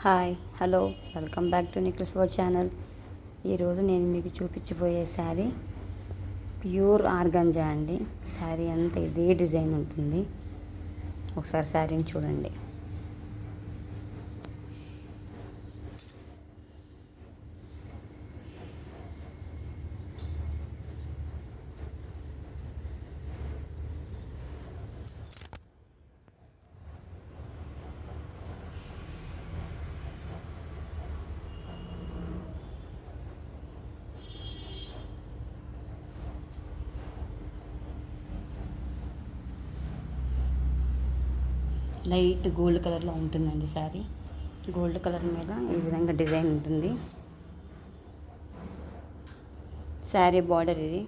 Hi hello welcome back to Nikhil's world channel. ఈరోజు నేను మీకు చూపించబోయే శారీ ప్యూర్ ఆర్గంజా అండి. శారీ అంతా ఇదే డిజైన్ ఉంటుంది. ఒకసారి శారీని చూడండి. లైట్ గోల్డ్ కలర్లో ఉంటుందండి శారీ. గోల్డ్ కలర్ మీద ఈ విధంగా డిజైన్ ఉంటుంది. శారీ బార్డర్ ఇది.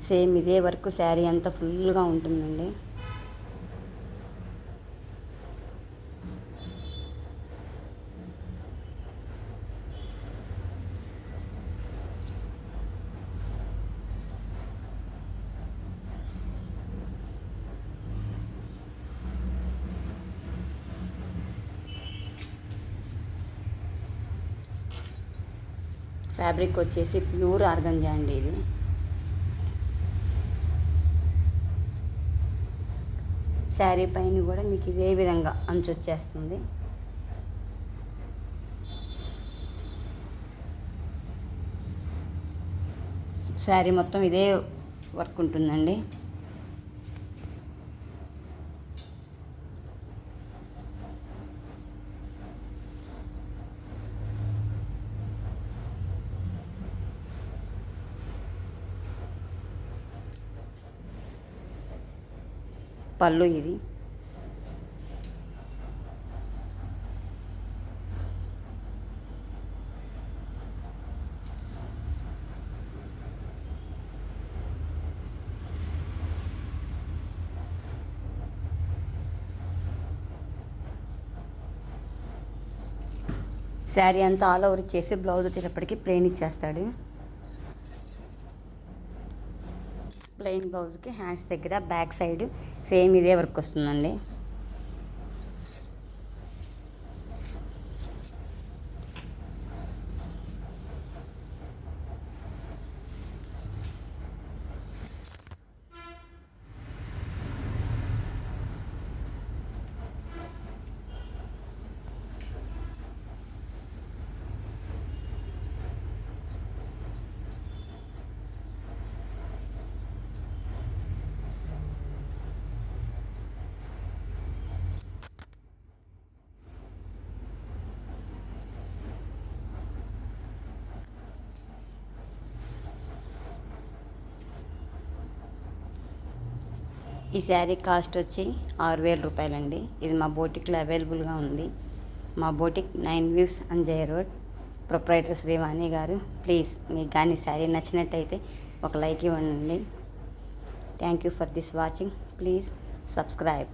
సేమ్ ఇదే వర్క్ శారీ అంతా ఫుల్గా ఉంటుందండి. ఫ్యాబ్రిక్ వచ్చేసి ప్యూర్ ఆర్గంజా అండి. ఇది శారీ పైన కూడా మీకు ఇదే విధంగా అంచు వచ్చేస్తుంది. శారీ మొత్తం ఇదే వర్క్ ఉంటుందండి. పళ్ళు ఇది. శారీ అంతా ఆల్ ఓవర్ ఇచ్చేసి బ్లౌజ్ వచ్చేటప్పటికి ప్లెయిన్ ఇచ్చేస్తాడు. ప్లెయిన్ బ్లౌజ్కి హ్యాండ్స్ దగ్గర బ్యాక్ సైడ్ సేమ్ ఇదే వర్క్ వస్తుందండి. ఈ శారీ కాస్ట్ వచ్చి 6,000 రూపాయలండి. ఇది మా బోటిక్లో అవైలబుల్గా ఉంది. మా boutique 9 views Anjaiah road. Proprietor Srivani గారు. ప్లీజ్ మీకు కానీ శారీ నచ్చినట్టయితే ఒక లైక్ ఇవ్వండి. Thank you for this watching. Please subscribe.